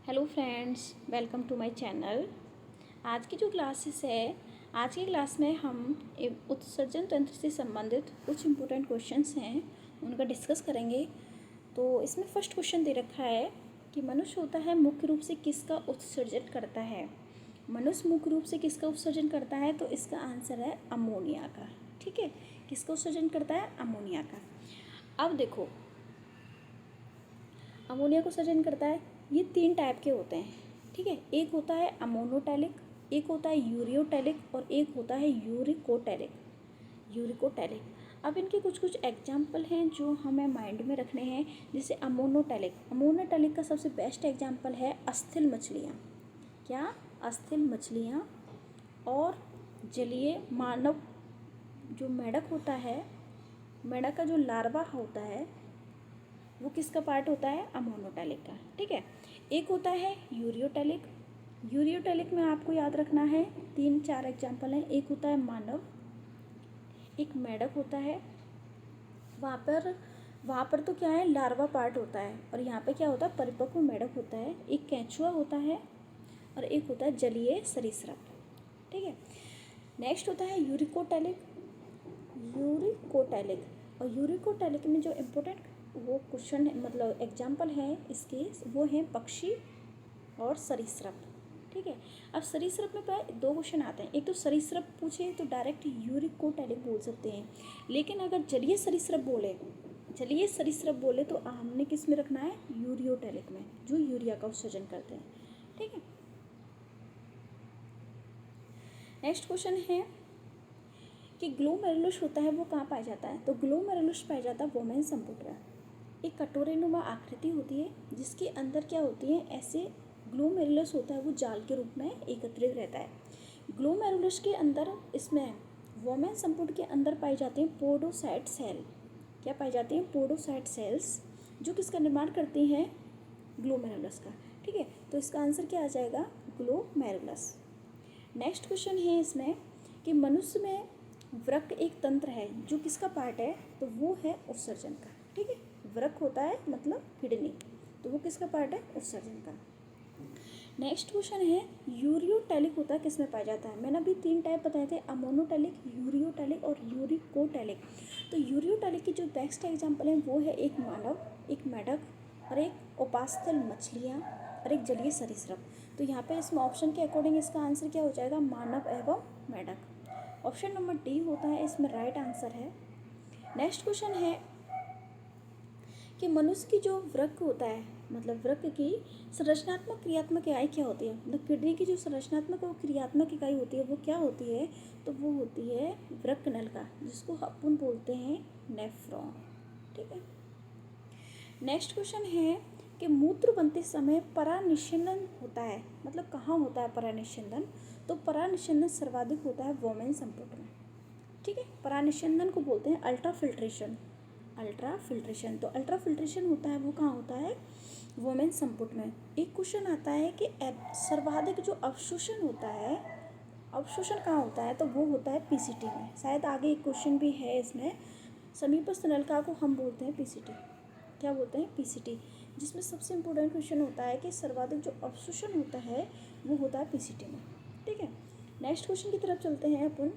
Hello friends, welcome to my channel. आज की जो क्लासेस है, आज की क्लास में हम उत्सर्जन तंत्र से संबंधित कुछ इम्पोर्टेंट क्वेश्चंस हैं, उनका डिस्कस करेंगे। तो इसमें फर्स्ट क्वेश्चन दे रखा है कि मनुष्य होता है मुख्य रूप से किसका उत्सर्जन करता है। मनुष्य मुख्य रूप से किसका उत्सर्जन करता है, तो इसका आंसर है अमोनिया का। ठीक है, किसका उत्सर्जन करता है? अमोनिया का। अब देखो, अमोनिया को उत्सर्जन करता है, ये 3 टाइप के होते हैं। ठीक है, एक होता है अमोनोटैलिक, एक होता है यूरियोटैलिक और एक होता है यूरिकोटैलिक। अब इनके कुछ कुछ एग्जाम्पल हैं जो हमें माइंड में रखने हैं। जैसे अमोनोटैलिक का सबसे बेस्ट एग्जाम्पल है अस्थिल मछलियाँ। क्या? अस्थिल मछलियाँ। और जलीय मानव जो मेढक होता है, मेढक का जो लार्वा होता है, वो किसका पार्ट होता है? अमोनोटैलिक का। ठीक है, एक होता है यूरियोटैलिक। यूरियोटैलिक में आपको याद रखना है 3-4 एग्जाम्पल हैं। एक होता है मानव, एक मेढक होता है, वहाँ पर तो क्या है, लार्वा पार्ट होता है, और यहाँ पे क्या होता है, परिपक्व मेढक होता है, एक केंचुआ होता है और एक होता है जलीय सरीसृप। ठीक है, नेक्स्ट होता है और यूरिकोटैलिक में जो इम्पोर्टेंट वो क्वेश्चन मतलब एग्जाम्पल है इसके, वो हैं पक्षी और सरीसृप। ठीक है, अब सरीसृप में प्राय 2 क्वेश्चन आते हैं। एक तो सरीसृप पूछे तो डायरेक्ट यूरिकोटैलिक बोल सकते हैं, लेकिन अगर जलीय सरीसृप बोले तो हमने किस में रखना है? यूरियोटैलिक में, जो यूरिया का उत्सर्जन करते हैं। ठीक है, नेक्स्ट क्वेश्चन है कि ग्लोमेरुलस होता है वो कहाँ पाया जाता है? तो ग्लोमेरुलस पाया जाता है वोमेन संपुट में। एक कटोरेनुमा आकृति होती है जिसके अंदर क्या होती है, ऐसे ग्लोमेरुलस होता है, वो जाल के रूप में एकत्रित रहता है। ग्लोमेरुलस के अंदर, इसमें वोमेन संपुट के अंदर पाई जाती हैं पोडोसाइट सेल। क्या पाई जाती हैं? पोडोसाइट सेल्स, जो किसका निर्माण करती हैं? ग्लोमेरुलस का। ठीक है, तो इसका आंसर क्या आ जाएगा? ग्लोमेरुलस। नेक्स्ट क्वेश्चन है इसमें कि मनुष्य में वृक्क एक तंत्र है जो किसका पार्ट है? तो वो है उत्सर्जन का। ठीक है, वृक्क होता है मतलब किडनी, तो वो किसका पार्ट है? उत्सर्जन का। नेक्स्ट क्वेश्चन है यूरियोटैलिक होता है किस में पाया जाता है? मैंने अभी 3 टाइप बताए थे, अमोनोटैलिक, यूरियोटैलिक और यूरिकोटैलिक। तो यूरियोटैलिक की जो बेस्ट एग्जाम्पल है वो है एक मानव, एक मेढक और एक उपास्थल मछलियाँ और एक जलीय सरीसृप। तो यहाँ पे इसमें ऑप्शन के अकॉर्डिंग इसका आंसर क्या हो जाएगा? मानव एवं मेढक। ऑप्शन नंबर डी होता है इसमें राइट आंसर है। नेक्स्ट क्वेश्चन है कि मनुष्य की जो वृक्क होता है, मतलब वृक्क की संरचनात्मक क्रियात्मक इकाई क्या होती है? मतलब किडनी की जो संरचनात्मक और क्रियात्मक इकाई होती है वो क्या होती है? तो वो होती है वृक्क नलिका, जिसको अपन बोलते हैं नेफ्रॉन। ठीक है, नेक्स्ट क्वेश्चन है कि मूत्र बनते समय परानिषेधन होता है, मतलब कहाँ होता है परानिषेधन? तो परानिषेधन सर्वाधिक होता है वोमेन संपुट में। ठीक है, परानिषेधन को बोलते हैं अल्ट्राफिल्ट्रेशन। तो अल्ट्राफिल्ट्रेशन होता है वो कहाँ होता है? वोमेन संपुट में। एक क्वेश्चन आता है कि सर्वाधिक जो अवशोषण होता है, अवशोषण कहाँ होता है? तो वो होता है पीसीटी में। शायद आगे एक क्वेश्चन भी है इसमें, समीपस्थ नलिका को हम बोलते हैं पीसीटी। क्या बोलते हैं? पीसीटी, जिसमें सबसे इम्पोर्टेंट क्वेश्चन होता है कि सर्वाधिक जो अवशोषण होता है वो होता है पीसीटी में। ठीक है, नेक्स्ट क्वेश्चन की तरफ चलते हैं अपन।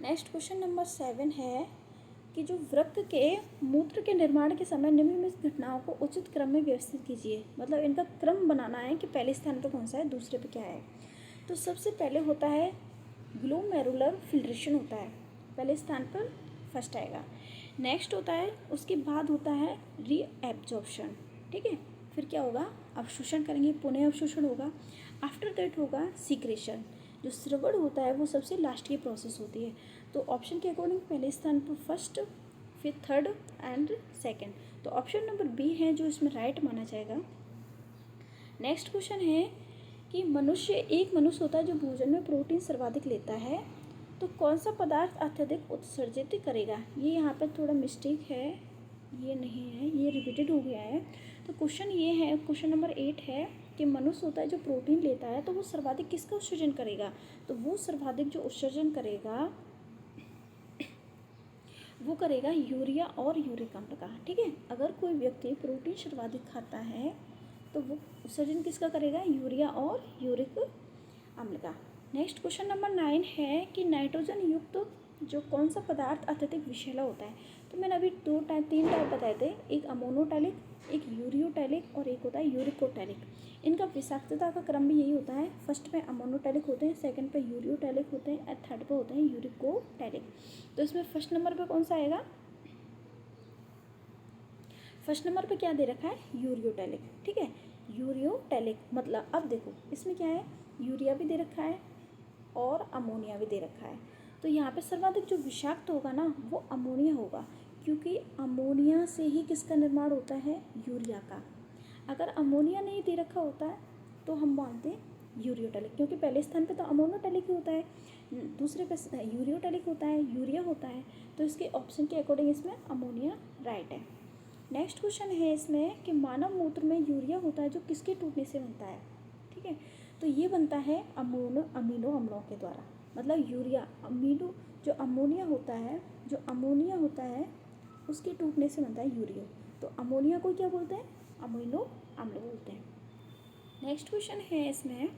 नेक्स्ट क्वेश्चन नंबर 7 है कि जो वृक्क के मूत्र के निर्माण के समय निम्नलिखित घटनाओं को उचित क्रम में व्यवस्थित कीजिए। मतलब इनका क्रम बनाना है कि पहले स्थान पर कौन सा है, दूसरे पे क्या है। तो सबसे पहले होता है ग्लोमेरुलर फिल्ट्रेशन होता है, पहले स्थान पर फर्स्ट आएगा। नेक्स्ट होता है, उसके बाद होता है रीएब्जॉर्प्शन। ठीक है, फिर क्या होगा? अवशोषण करेंगे, पुनः अवशोषण होगा। आफ्टर दैट होगा सीक्रेशन। जो स्रवण होता है वो सबसे लास्ट की प्रोसेस होती है। तो ऑप्शन के अकॉर्डिंग पहले स्थान पर फर्स्ट, फिर थर्ड एंड सेकंड। तो ऑप्शन नंबर बी है जो इसमें राइट माना जाएगा। नेक्स्ट क्वेश्चन है कि एक मनुष्य होता है जो भोजन में प्रोटीन सर्वाधिक लेता है, तो कौन सा पदार्थ अत्यधिक उत्सर्जित करेगा? ये यहाँ पर थोड़ा मिस्टेक है, ये नहीं है, ये रिपीटेड हो गया है। तो क्वेश्चन ये है, क्वेश्चन नंबर 8 है कि मनुष्य होता है जो प्रोटीन लेता है तो वो सर्वाधिक किसका उत्सर्जन करेगा? तो वो सर्वाधिक जो उत्सर्जन करेगा वो करेगा यूरिया और यूरिक अम्ल का। ठीक है, अगर कोई व्यक्ति प्रोटीन सर्वाधिक खाता है तो वो उत्सर्जन किसका करेगा, यूरिया और यूरिक अम्ल का। नेक्स्ट क्वेश्चन नंबर 9 है कि नाइट्रोजन युक्त जो कौन सा पदार्थ अत्यधिक विषैला होता है। तो मैंने अभी तीन टाइप बताए थे, एक अमोनोटैलिक, एक यूरियोटैलिक और एक होता है यूरिकोटैलिक। इनका विषाक्तता का क्रम भी यही होता है, फर्स्ट में अमोनोटैलिक होते हैं, सेकंड पे यूरियोटैलिक होते हैं और थर्ड पे होते हैं यूरिकोटैलिक। तो इसमें फर्स्ट नंबर पे कौन सा आएगा, फर्स्ट नंबर पे क्या दे रखा है, यूरियोटैलिक। ठीक है, यूरियोटैलिक मतलब अब देखो इसमें क्या है, यूरिया भी दे रखा है और अमोनिया भी दे रखा है। तो यहाँ पे सर्वाधिक जो विषाक्त होगा ना वो अमोनिया होगा, क्योंकि अमोनिया से ही किसका निर्माण होता है, यूरिया का। अगर अमोनिया नहीं दे रखा होता है तो हम मानते हैं यूरियोटैलिक, क्योंकि पहले स्थान पे तो अमोनोटैलिक ही होता है, दूसरे पे यूरियोटैलिक होता है, यूरिया होता है। तो इसके ऑप्शन के अकॉर्डिंग इसमें अमोनिया राइट है। नेक्स्ट क्वेश्चन है इसमें कि मानव मूत्र में यूरिया होता है जो किसके टूटने से बनता है। ठीक है, तो ये बनता है अमीनो अम्लों के द्वारा, मतलब यूरिया अमीनो जो अमोनिया होता है उसके टूटने से बनता है यूरिया। तो अमोनिया को क्या बोलते हैं, अमीनो अम्ल बोलते हैं। नेक्स्ट क्वेश्चन है इसमें,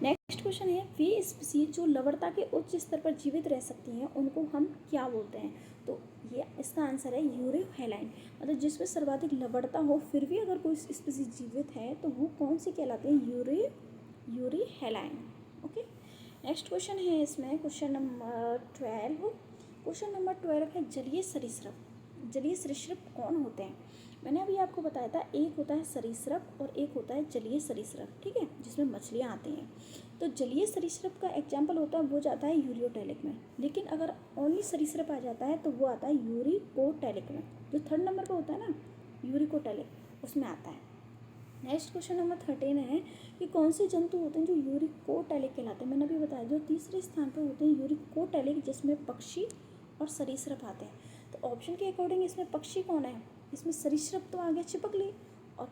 नेक्स्ट क्वेश्चन है वे स्पीसीज जो लवणता के उच्च स्तर पर जीवित रह सकती हैं उनको हम क्या बोलते हैं। तो ये इसका आंसर है यूरियोहैलाइन, मतलब जिसमें सर्वाधिक लवणता हो फिर भी अगर कोई स्पीसीज जीवित है तो वो कौन सी कहलाते हैं, यूरियोहैलाइन। ओके, नेक्स्ट क्वेश्चन है इसमें क्वेश्चन नंबर 12। क्वेश्चन नंबर 12 है जलीय सरीसृप। जलीय सरीसृप कौन होते हैं। मैंने अभी आपको बताया था एक होता है सरीसृप और एक होता है जलीय सरीसृप। ठीक है, जिसमें मछलियाँ आती हैं। तो जलीय सरीसृप का एग्जाम्पल होता है वो जाता है यूरियोटैलिक में, लेकिन अगर ओनली सरीसृप आ जाता है तो वो आता है यूरिकोटैलिक में, जो थर्ड नंबर पर होता है ना यूरिकोटैलिक, उसमें आता है। नेक्स्ट क्वेश्चन नंबर 13 है कि कौन से जंतु होते हैं जो यूरिकोटैलिक कहलाते हैं। मैंने अभी बताया जो तीसरे स्थान पर होते हैं यूरिकोटैलिक, जिसमें पक्षी और सरीसृप आते हैं। तो ऑप्शन के अकॉर्डिंग इसमें पक्षी कौन है, इसमें सरीसृप तो आ गया छिपकली और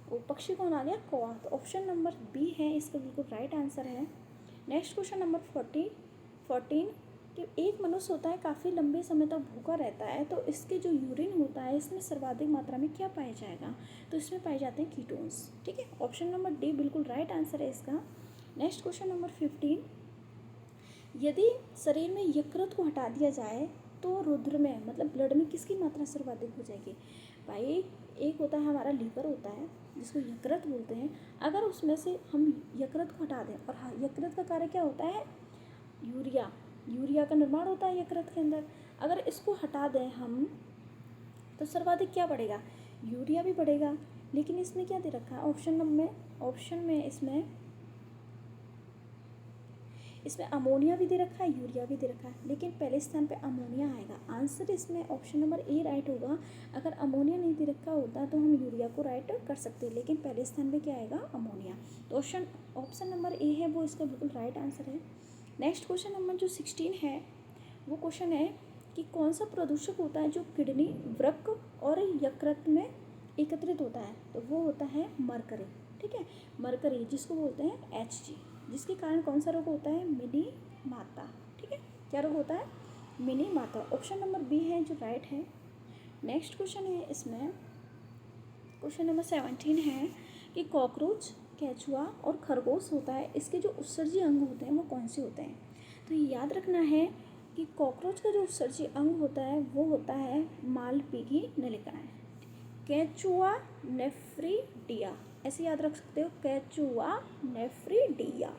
वो पक्षी कौन आ गया, कौवा। तो ऑप्शन नंबर बी है इसका बिल्कुल राइट आंसर है। नेक्स्ट क्वेश्चन नंबर 14 कि एक मनुष्य होता है काफ़ी लंबे समय तक भूखा रहता है, तो इसके जो यूरिन होता है इसमें सर्वाधिक मात्रा में क्या पाया जाएगा। तो इसमें पाए जाते हैं कीटोन्स। ठीक है, ऑप्शन नंबर डी बिल्कुल राइट आंसर है इसका। नेक्स्ट क्वेश्चन नंबर 15, यदि शरीर में यकृत को हटा दिया जाए तो रुधिर में मतलब ब्लड में किसकी मात्रा सर्वाधिक हो जाएगी। भाई एक होता है हमारा लीवर होता है जिसको यकृत बोलते हैं, अगर उसमें से हम यकृत को हटा दें, और हाँ यकृत का कार्य क्या होता है, यूरिया का निर्माण होता है यकृत के अंदर। अगर इसको हटा दें हम तो सर्वाधिक क्या बढ़ेगा, यूरिया भी बढ़ेगा। लेकिन इसमें क्या दे रखा है ऑप्शन में इसमें अमोनिया भी दे रखा है, यूरिया भी दे रखा है, लेकिन पहले स्थान पे अमोनिया आएगा। आंसर इसमें ऑप्शन नंबर ए राइट होगा। अगर अमोनिया नहीं दे रखा होता तो हम यूरिया को राइट कर सकते, लेकिन पहले स्थान पे क्या आएगा, अमोनिया। तो ऑप्शन नंबर ए है वो इसका बिल्कुल राइट आंसर है। नेक्स्ट क्वेश्चन नंबर जो 16 है वो क्वेश्चन है कि कौन सा प्रदूषक होता है जो किडनी, वृक्क और यकृत में एकत्रित होता है। तो वो होता है मरकरी। ठीक है, मरकरी जिसको बोलते हैं Hg, जिसके कारण कौन सा रोग होता है, मिनी माता। ठीक है, क्या रोग होता है, मिनी माता। ऑप्शन नंबर बी है जो राइट है। नेक्स्ट क्वेश्चन है इसमें क्वेश्चन नंबर 17 है कि कॉकरोच, केचुआ और खरगोश होता है, इसके जो उत्सर्जी अंग होते हैं वो कौन से होते हैं। तो ये याद रखना है कि कॉकरोच का जो उत्सर्जी अंग होता है वो होता है मालपीघी नलिकाएं। केचुआ नेफ्रिडिया, ऐसे याद रख सकते हो, केचुआ नेफ्रिडिया।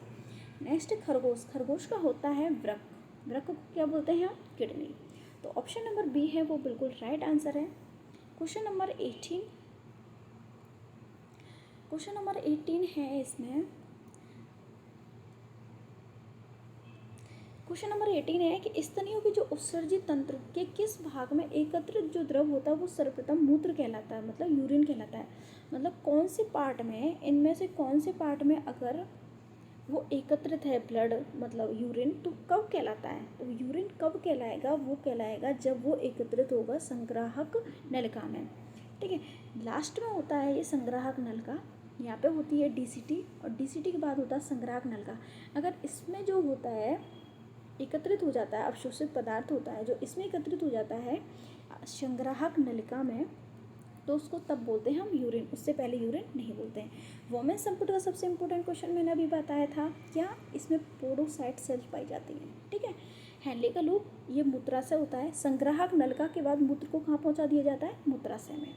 नेक्स्ट खरगोश का होता है वृक्क को क्या बोलते हैं, किडनी। तो ऑप्शन नंबर बी है वो बिल्कुल राइट आंसर है। क्वेश्चन नंबर 18 है इसमें क्वेश्चन नंबर 18 है कि स्तनियों के जो उत्सर्जित तंत्र के किस भाग में एकत्रित जो द्रव होता है वो सर्वप्रथम मूत्र कहलाता है, मतलब यूरिन कहलाता है। मतलब कौन से पार्ट में, इनमें से कौन से पार्ट में अगर वो एकत्रित है ब्लड मतलब यूरिन, तो कब कहलाता है। तो यूरिन कब कहलाएगा, वो कहलाएगा जब वो एकत्रित होगा संग्राहक नलिका में। ठीक है, लास्ट में होता है ये संग्राहक नलिका, यहाँ पे होती है डीसीटी और डीसीटी के बाद होता है संग्राहक नलिका। अगर इसमें जो होता है एकत्रित हो जाता है, अवशोषित पदार्थ होता है जो इसमें एकत्रित हो जाता है संग्राहक नलिका में, तो उसको तब बोलते हैं हम यूरिन, उससे पहले यूरिन नहीं बोलते हैं। वोमेन संपुट का सबसे इंपॉर्टेंट क्वेश्चन मैंने अभी बताया था, क्या इसमें पोडोसाइट सेल्स पाई जाती हैं, ठीक है। हैंले का लूप ये मूत्राशय होता है, संग्राहक नलिका के बाद मूत्र को कहाँ पहुँचा दिया जाता है, मूत्राशय में।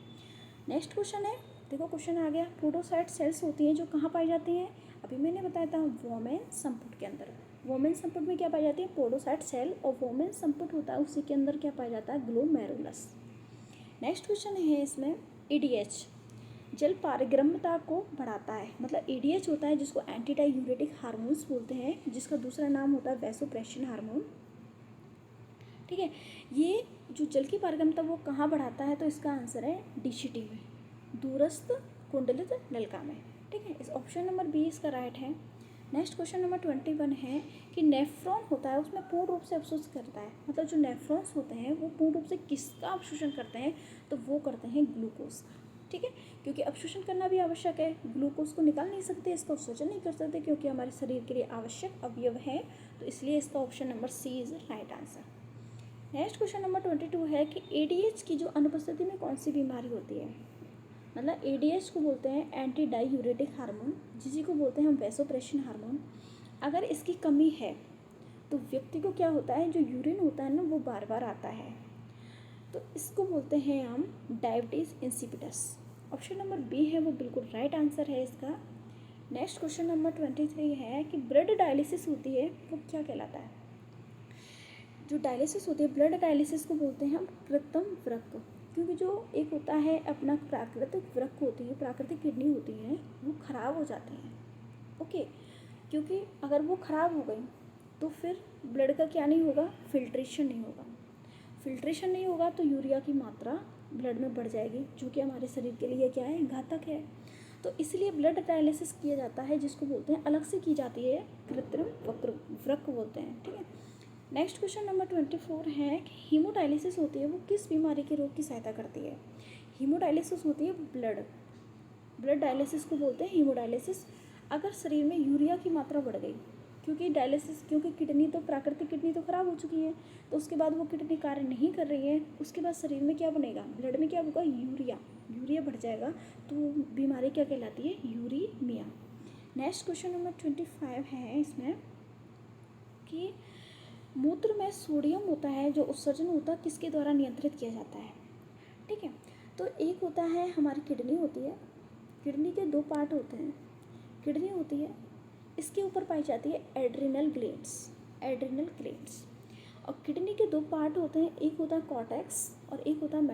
नेक्स्ट क्वेश्चन है, देखो क्वेश्चन आ गया, पोडोसाइट सेल्स होती हैं जो कहाँ पाई जाती हैं, अभी मैंने बताया था वोमेन संपुट के अंदर। वोमेन संपुट में क्या पाई जाती है, पोडोसाइट सेल, और वोमेन संपुट होता है उसी के अंदर क्या पाया जाता है, ग्लोमेरुलस। नेक्स्ट क्वेश्चन है इसमें, ईडीएच जल पारगम्यता को बढ़ाता है, मतलब ईडीएच होता है जिसको एंटी डायूरेटिक हार्मोन्स बोलते हैं, जिसका दूसरा नाम होता है वैसोप्रेशन हार्मोन, ठीक है। ये जो जल की पारगम्यता वो कहाँ बढ़ाता है, तो इसका आंसर है डीसीटी में, दूरस्थ कुंडलित नलिका में, ठीक है। इस ऑप्शन नंबर बी इसका राइट है। नेक्स्ट क्वेश्चन नंबर 21 है कि नेफ्रॉन होता है उसमें पूर्ण रूप से अवशोषित करता है, मतलब जो नेफ्रॉन्स होते हैं वो पूर्ण रूप से किसका अवशोषण करते हैं, तो वो करते हैं ग्लूकोज का, ठीक है। क्योंकि अवशोषण करना भी आवश्यक है, ग्लूकोज को निकाल नहीं सकते, इसका उत्सर्जन नहीं कर सकते, क्योंकि हमारे शरीर के लिए आवश्यक अवयव है, तो इसलिए इसका option number C is right answer. Next question number 22 है कि एडीएच की जो अनुपस्थिति में कौन सी बीमारी होती है, मतलब एडीएच को बोलते हैं एंटी डायूरेटिक हार्मोन, जिसी को बोलते हैं हम वैसोप्रेशन हार्मोन। अगर इसकी कमी है तो व्यक्ति को क्या होता है, जो यूरिन होता है ना वो बार बार आता है, तो इसको बोलते हैं हम diabetes insipidus. Option number B है वो बिल्कुल राइट आंसर है इसका। नेक्स्ट क्वेश्चन नंबर 23 है कि ब्लड डायलिसिस होती है वो क्या कहलाता है, जो डायलिसिस होती है ब्लड डायलिसिस को बोलते हैं हम कृत्रिम वृक्क, क्योंकि जो एक होता है अपना प्राकृतिक वृक्क होती है, प्राकृतिक किडनी होती है, वो ख़राब हो जाती हैं, ओके। क्योंकि अगर वो ख़राब हो गई तो फिर ब्लड का क्या नहीं होगा, फिल्ट्रेशन नहीं होगा, फिल्ट्रेशन नहीं होगा तो यूरिया की मात्रा ब्लड में बढ़ जाएगी, जो कि हमारे शरीर के लिए क्या है, घातक है। तो इसलिए ब्लड डायलिसिस किया जाता है, जिसको बोलते हैं अलग से की जाती है, कृत्रिम वृक्क बोलते हैं, ठीक है। नेक्स्ट क्वेश्चन नंबर 24 है कि हीमोडायलिसिस होती है वो किस बीमारी के रोग की सहायता करती है। हीमोडायलिसिस होती है ब्लड डायलिसिस को बोलते हैं हीमोडायलिसिस। अगर शरीर में यूरिया की मात्रा बढ़ गई, क्योंकि किडनी तो प्राकृतिक किडनी तो ख़राब हो चुकी है, तो उसके बाद वो किडनी कार्य नहीं कर रही है, उसके बाद शरीर में क्या बनेगा, ब्लड में क्या होगा, यूरिया बढ़ जाएगा, तो बीमारी क्या कहलाती है, यूरीमिया। नेक्स्ट क्वेश्चन नंबर 25 है इसमें कि मूत्र में सोडियम होता है, जो उत्सर्जन होता है किसके द्वारा नियंत्रित किया जाता है, ठीक है। तो एक होता है हमारी किडनी होती है, किडनी के दो पार्ट होते हैं, किडनी होती है, इसके ऊपर पाई जाती है एड्रिनल ग्लैंड्स, और किडनी के दो पार्ट होते हैं, एक होता है कॉर्टेक्स और एक होता है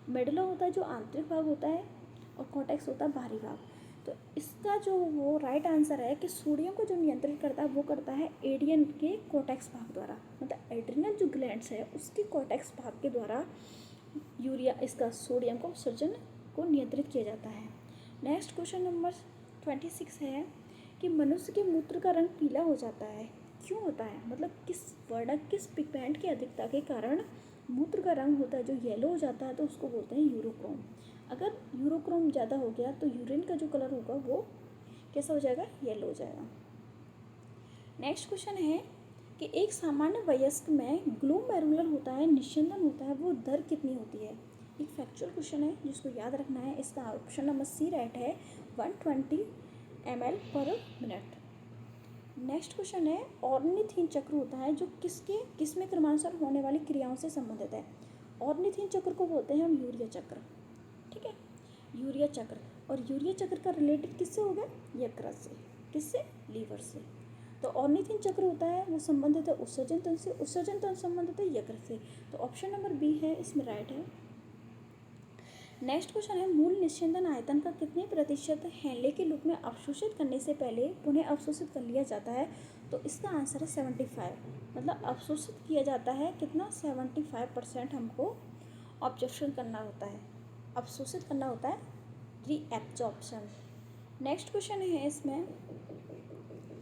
मेडुला होता है जो आंतरिक भाग होता है, और कॉर्टेक्स होता है बाहरी भाग। तो इसका जो वो राइट आंसर है कि सोडियम को जो नियंत्रित करता है वो करता है एडियन के कॉर्टेक्स भाग द्वारा, मतलब एड्रिनल जो ग्लैंड्स है उसके कॉर्टेक्स भाग के द्वारा इसका सोडियम का उत्सर्जन को नियंत्रित किया जाता है। नेक्स्ट क्वेश्चन नंबर 26 है कि मनुष्य के मूत्र का रंग पीला हो जाता है, क्यों होता है, मतलब किस पिगमेंट की अधिकता के कारण मूत्र का रंग होता है जो येलो हो जाता है, तो उसको बोलते हैं यूरोक्रोम। अगर यूरोक्रोम ज़्यादा हो गया तो यूरिन का जो कलर होगा वो कैसा हो जाएगा, येलो हो जाएगा। नेक्स्ट क्वेश्चन है कि एक सामान्य वयस्क में ग्लोमेरुलर होता है, निस्यंदन होता है, वो दर कितनी होती है। एक फैक्चुअल क्वेश्चन है जिसको याद रखना है, इसका ऑप्शन नंबर सी राइट है, 120 ml पर मिनट। नेक्स्ट क्वेश्चन है ऑर्निथिन चक्र होता है जो किसमें क्रमानुसार होने वाली क्रियाओं से संबंधित है। ऑर्निथिन चक्र को बोलते हैं हम यूरिया चक्र, ठीक है, यूरिया चक्र। और यूरिया चक्र का रिलेटेड किससे हो गया, यकृत से, किससे, लीवर से। तो ऑर्निथिन चक्र होता है वो संबंधित है उत्सर्जन तंत्र से, उत्सर्जन तंत्र संबंधित है यकृत से, तो ऑप्शन नंबर बी है इसमें राइट है। नेक्स्ट क्वेश्चन है मूल निस्यंदन आयतन का कितने प्रतिशत हैंले के लूप में अवशोषित करने से पहले पुनः अवशोषित कर लिया जाता है, तो इसका आंसर है 75, मतलब अवशोषित किया जाता है कितना, 75% हमको ऑब्जर्वेशन करना होता है, अवशोषित करना होता है, रीएब्जॉर्प्शन। नेक्स्ट क्वेश्चन है इसमें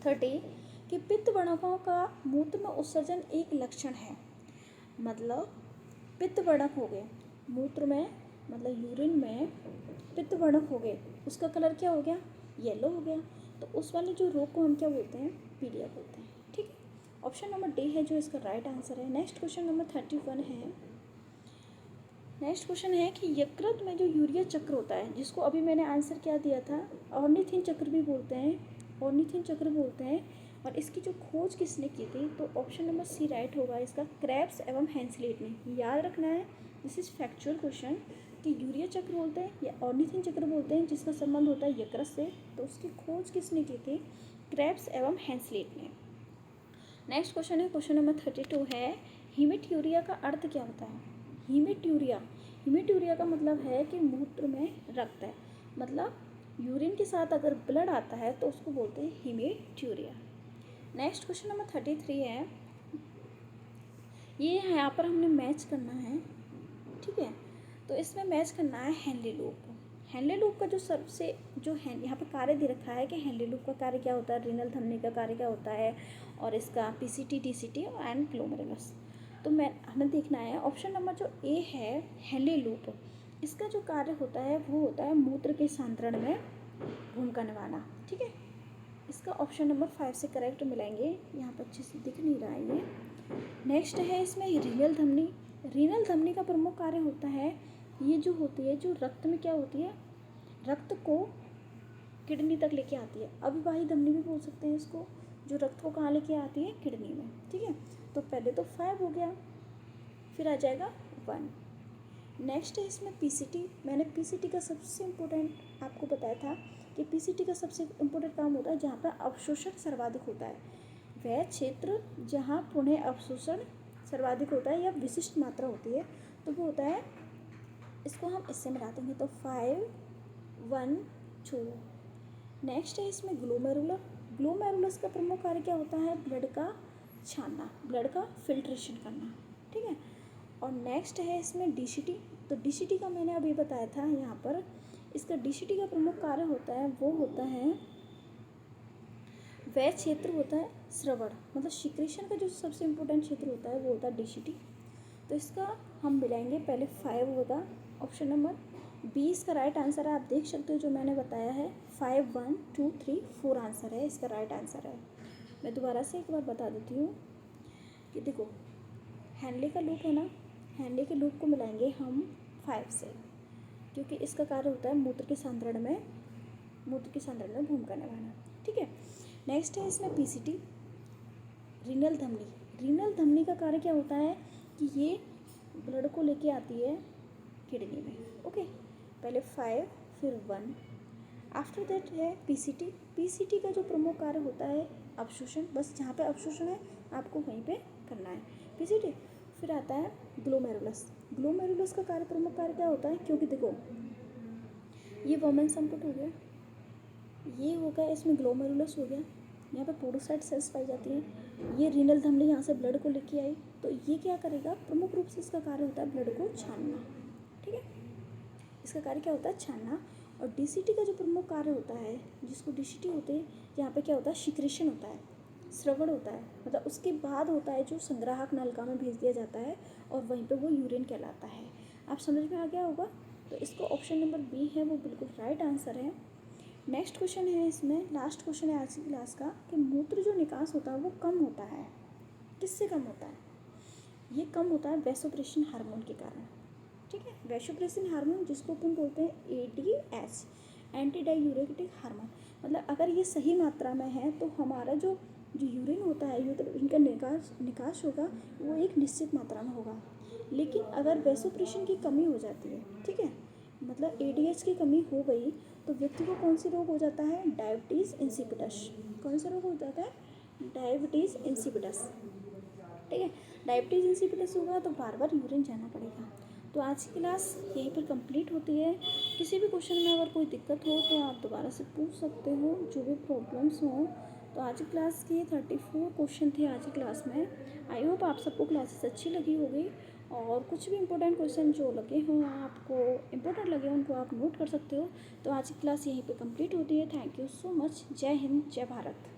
30 कि पित्त वर्णकों का मूत्र में उत्सर्जन एक लक्षण है, मतलब पित्त वर्णक हो गए मूत्र में, मतलब यूरिन में पित्त वर्णक हो गए, उसका कलर क्या हो गया, येलो हो गया, तो उस वाले जो रोग को हम क्या बोलते हैं, पीलिया बोलते हैं, ठीक है। ऑप्शन नंबर डी है जो इसका राइट आंसर है। नेक्स्ट क्वेश्चन नंबर 31 है नेक्स्ट क्वेश्चन है कि यकृत में जो यूरिया चक्र होता है, जिसको अभी मैंने आंसर क्या दिया था, ऑर्निथिन चक्र भी बोलते हैं, ऑर्निथिन चक्र बोलते हैं। और इसकी जो खोज किसने की थी, तो ऑप्शन नंबर सी राइट होगा इसका, क्रेब्स एवं हेंसलेट ने। याद रखना है, दिस इज फैक्चुअल क्वेश्चन कि यूरिया चक्र बोलते हैं या ऑर्निथिन चक्र बोलते हैं, जिसका संबंध होता है यकृत से, तो उसकी खोज किसने की थी, क्रेब्स एवं हेंसलेट ने। नेक्स्ट क्वेश्चन है, क्वेश्चन नंबर 32 है, हीमेट्यूरिया का अर्थ क्या होता है। हीमेट्यूरिया, हीमेट्यूरिया का मतलब है कि मूत्र में रक्त है, मतलब यूरिन के साथ अगर ब्लड आता है तो उसको बोलते हैं हीमेट्यूरिया। नेक्स्ट क्वेश्चन नंबर 33 है, ये यहाँ पर हमने मैच करना है, ठीक है। तो इसमें मैच करना है हेनली लूप। हेनली लूप का जो सबसे जो है यहाँ पे कार्य दे रखा है कि हेनली लूप का कार्य क्या होता है, रीनल धमनी का कार्य क्या होता है, और इसका पीसीटी, टीसीटी एंड ग्लोमेरुलस। तो हमें देखना है ऑप्शन नंबर जो ए है, हेनली लूप, इसका जो कार्य होता है वो होता है मूत्र के सांद्रण में भूमिका निभाना, ठीक है। इसका ऑप्शन नंबर 5 से करेक्ट मिलाएंगे, यहाँ पर अच्छे से दिख नहीं रहा है ये। नेक्स्ट है इसमें रीनल धमनी। रीनल धमनी का प्रमुख कार्य होता है, ये जो होती है, जो रक्त में क्या होती है, रक्त को किडनी तक लेके आती है, अविवाही धमनी भी बोल सकते हैं इसको, जो रक्त को कहाँ लेके आती है, किडनी में, ठीक है। तो पहले तो 5 हो गया, फिर आ जाएगा 1। नेक्स्ट है इसमें पीसीटी। मैंने पीसीटी का सबसे इम्पोर्टेंट आपको बताया था कि पीसीटी का सबसे इम्पोर्टेंट काम होता है जहाँ पर अवशोषण सर्वाधिक होता है, वह क्षेत्र जहाँ पुनः अवशोषण सर्वाधिक होता है या विशिष्ट मात्रा होती है, तो वो होता है, इसको हम इससे मिला देंगे तो 5, 1, 2। नेक्स्ट है इसमें ग्लोमेरुलर। ग्लोमेरुलस का प्रमुख कार्य क्या होता है, ब्लड का छानना, ब्लड का फिल्ट्रेशन करना, ठीक है। और नेक्स्ट है इसमें डीसीटी। तो डीसीटी का मैंने अभी बताया था यहाँ पर, इसका डीसीटी का प्रमुख कार्य होता है वो होता है, वह क्षेत्र होता है श्रवण, मतलब सिक्रेशन का जो सबसे इम्पोर्टेंट क्षेत्र होता है वो होता है डीसीटी। तो इसका हम मिलाएंगे, पहले 5 होगा, ऑप्शन नंबर बी इसका राइट आंसर है। आप देख सकते हो जो मैंने बताया है, 5, 1, 2, 3, 4 आंसर है, इसका राइट आंसर है। मैं दोबारा से एक बार बता देती हूँ कि देखो, हेनले का लूप है ना, हेनले के लूप को मिलाएंगे हम 5 से, क्योंकि इसका कार्य होता है मूत्र के सांद्रण में भूमिका निभाना, ठीक है। नेक्स्ट है इसमें पीसीटी, रीनल धमनी। रीनल धमनी का कार्य क्या होता है कि ये ब्लड को लेके आती है किडनी में, ओके। पहले 5 फिर 1। आफ्टर दैट है पीसीटी। पीसीटी का जो प्रमुख कार्य होता है अवशोषण, बस जहाँ पे अवशोषण है आपको वहीं पे करना है पीसीटी। फिर आता है ग्लोमेरुलस। ग्लोमेरुलस का कार्य, प्रमुख कार्य क्या होता है, क्योंकि देखो ये वोमेन संपुट हो गया, ये हो गया, इसमें ग्लोमेरुलस हो गया, यहाँ पे पोडोसाइट सेल्स पाई जाती हैं, ये रीनल धमनी यहाँ से ब्लड को लेके आई, तो ये क्या करेगा, प्रमुख रूप से इसका कार्य होता है ब्लड को छानना, ठीक है। इसका कार्य क्या होता है, छानना। और डीसीटी का जो प्रमुख कार्य होता है, जिसको डीसीटी होते हैं, यहाँ पे क्या होता है, सिक्रेशन होता है, स्रवण होता है, मतलब उसके बाद होता है जो संग्राहक नलिका में भेज दिया जाता है और वहीं पे वो यूरिन कहलाता है। आप समझ में आ गया होगा, तो इसको ऑप्शन नंबर बी है वो बिल्कुल राइट आंसर है। नेक्स्ट क्वेश्चन है इसमें, लास्ट क्वेश्चन है आज की क्लास का, कि मूत्र जो निकास होता है वो कम होता है, किससे कम होता है, ये कम होता है वैसोप्रेसिन हार्मोन के कारण, ठीक है। वैसोप्रेसिन हार्मोन जिसको अपन बोलते हैं एडीएच, एंटी डायूरेटिक हार्मोन, मतलब अगर ये सही मात्रा में है तो हमारा जो यूरिन होता है, इनका निकास होगा वो एक निश्चित मात्रा में होगा। लेकिन अगर वैसोप्रेसिन की कमी हो जाती है, ठीक है, मतलब एडीएच की कमी हो गई, तो व्यक्ति को कौन सी रोग हो जाता है, डायबिटीज़ इंसिपिडस। कौन सा रोग हो जाता है, डायबिटीज़ इंसिपिडस, ठीक है। डायबिटीज़ इंसिपिडस होगा तो बार बार यूरिन जाना पड़ेगा। तो आज की क्लास यहीं पर कंप्लीट होती है। किसी भी क्वेश्चन में अगर कोई दिक्कत हो तो आप दोबारा से पूछ सकते हो, जो भी प्रॉब्लम्स हों। तो आज की क्लास के 34 क्वेश्चन थे आज की क्लास में। आई होप आप सबको क्लासेस अच्छी लगी होगी, और कुछ भी इंपॉर्टेंट क्वेश्चन जो लगे हों, आपको इंपॉर्टेंट लगे उनको आप नोट कर सकते हो। तो आज की क्लास यहीं पे कंप्लीट होती है। Thank you so much. जय हिंद, जय भारत।